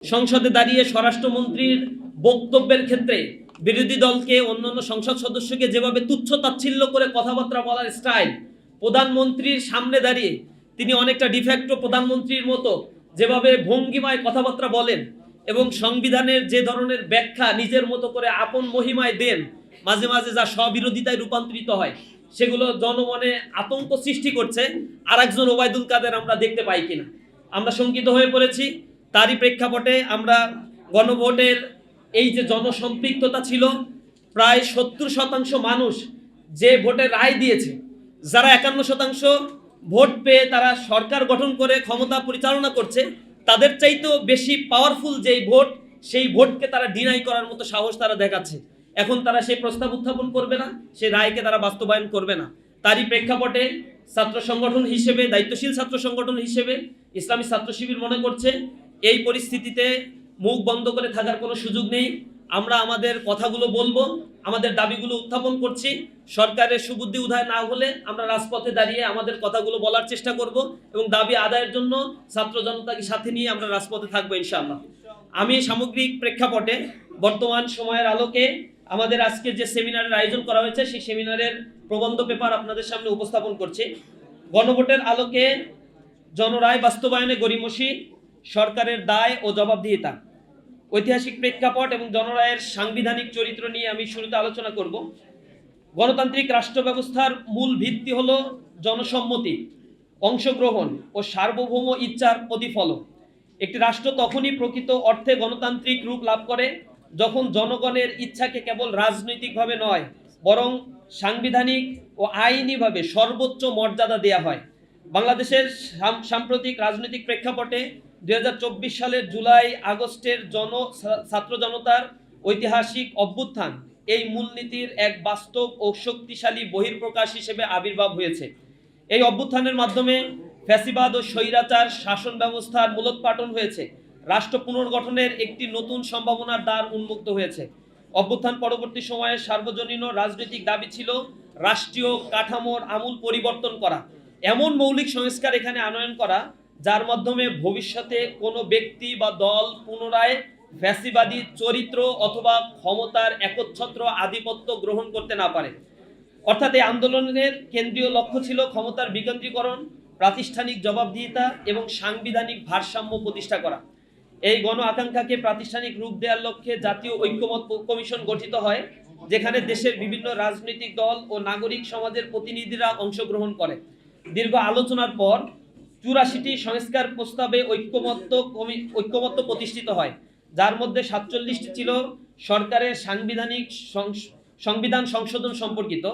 সংসদে দাঁড়িয়ে স্বরাষ্ট্রমন্ত্রীর বক্তব্যের ক্ষেত্রে বিরোধী দলকে অন্যান্য সংসদ সদস্যকে যেভাবে তুচ্ছ তাচ্ছিল্য করে কথাবার্তা বলার স্টাইল, প্রধানমন্ত্রীর সামনে দাঁড়িয়ে তিনি অনেকটা ডিফ্যাক্টো প্রধানমন্ত্রীর মতো যেভাবে ভঙ্গিমায় কথাবার্তা বলেন এবং সংবিধানের যে ধরনের ব্যাখ্যা নিজের মতো করে আপন মহিমায় দেন, মাঝে মাঝে যা স্ববিরোধিতায় রূপান্তরিত হয়, সেগুলো জনমনে আতঙ্ক সৃষ্টি করছে। আর একজন ওবায়দুল কাদের আমরা দেখতে পাই কিনা, আমরা শঙ্কিত হয়ে পড়েছি। তারই প্রেক্ষাপটে আমরা গণভোটের এই যে জনসম্পৃক্ততা ছিল, প্রায় 70% মানুষ যে ভোটে রায় দিয়েছে, যারা 51% ভোট পেয়ে তারা সরকার গঠন করে ক্ষমতা পরিচালনা করছে, তাদের চাইতেও বেশি পাওয়ারফুল যেই ভোট, সেই ভোটকে তারা ডিনাই করার মতো সাহস তারা দেখাচ্ছে। এখন তারা সেই প্রস্তাব উত্থাপন করবে না, সেই রায়কে তারা বাস্তবায়ন করবে না। তারই প্রেক্ষাপটে ছাত্র সংগঠন হিসেবে, দায়িত্বশীল ছাত্র সংগঠন হিসেবে ইসলামী ছাত্র শিবির মনে করছে এই পরিস্থিতিতে মুখ বন্ধ করে থাকার কোনো সুযোগ নেই। আমরা আমাদের কথাগুলো বলবো, আমাদের দাবিগুলো উত্থাপন করছি। সরকারের সুবুদ্ধি উদয় না হলে আমরা রাজপথে দাঁড়িয়ে আমাদের কথাগুলো বলার চেষ্টা করব এবং দাবি আদায়ের জন্য ছাত্র জনতাকে সাথে নিয়ে আমরা রাজপথে থাকবো ইনশাআল্লাহ। আমি সামগ্রিক প্রেক্ষাপটে বর্তমান সময়ের আলোকে আমাদের আজকে যে সেমিনারের আয়োজন করা হয়েছে, সেই সেমিনারের প্রবন্ধ পেপার আপনাদের সামনে উপস্থাপন করছি। গণভোটের আলোকে জনরায় বাস্তবায়নে গড়িমসি, সরকারের দায় ও জবাবদিহিতা, ঐতিহাসিক প্রেক্ষাপট এবং জনরায়ের সাংবিধানিক চরিত্র নিয়ে আমি শুরুতে আলোচনা করব। গণতান্ত্রিক রাষ্ট্র ব্যবস্থার মূল ভিত্তি হলো জনসম্মতি, অংশগ্রহণ ও সার্বভৌম ইচ্ছার প্রতিফলন। একটি রাষ্ট্র তখনই প্রকৃত অর্থে গণতান্ত্রিক রূপ লাভ করে যখন জনগণের ইচ্ছাকে কেবল রাজনৈতিকভাবে নয়, বরং সাংবিধানিক ও আইনিভাবে সর্বোচ্চ মর্যাদা দেয়া হয়। বাংলাদেশের সাম্প্রতিক রাজনৈতিক প্রেক্ষাপটে 2024 সালের জুলাই আগস্টের ছাত্র জনতার ঐতিহাসিক অভ্যুত্থান এই মূলনীতির এক বাস্তব ও শক্তিশালী বহিঃপ্রকাশ হিসেবে আবির্ভাব হয়েছে। এই অভ্যুত্থানের মাধ্যমে ফ্যাসিবাদ ও স্বৈরাচার শাসন ব্যবস্থার মূলোৎপাটন হয়েছে, রাষ্ট্র পুনর্গঠনের একটি নতুন সম্ভাবনার দ্বার উন্মুক্ত হয়েছে। অভ্যুত্থান পরবর্তী সময়ে সার্বজনীন রাজনৈতিক দাবি ছিল রাষ্ট্রীয় কাঠামোর আমূল পরিবর্তন করা, এমন মৌলিক সংস্কার এখানে আনয়ন করা যার মাধ্যমে ভবিষ্যতে কোনো ব্যক্তি বা দল পুনরায় ফ্যাসিবাদী চরিত্র অথবা ক্ষমতার একচ্ছত্র আধিপত্য গ্রহণ করতে না পারে। অর্থাৎ এই আন্দোলনের কেন্দ্রীয় লক্ষ্য ছিল ক্ষমতার বিকেন্দ্রীকরণ, প্রাতিষ্ঠানিক জবাবদিহিতা এবং সাংবিধানিক ভারসাম্য প্রতিষ্ঠা করা। এই গণ আকাঙ্ক্ষাকে প্রাতিষ্ঠানিক রূপ দেওয়ার লক্ষ্যে জাতীয় ঐক্যমত কমিশন গঠিত হয়, যেখানে দেশের বিভিন্ন রাজনৈতিক দল ও নাগরিক সমাজের প্রতিনিধিরা অংশগ্রহণ করে। দীর্ঘ আলোচনার পর 84টি সংস্কার প্রস্তাবে ঐক্যমত্য প্রতিষ্ঠিত হয়, যার মধ্যে 47টি ছিল সরকারের সংবিধান সংশোধন সম্পর্কিত,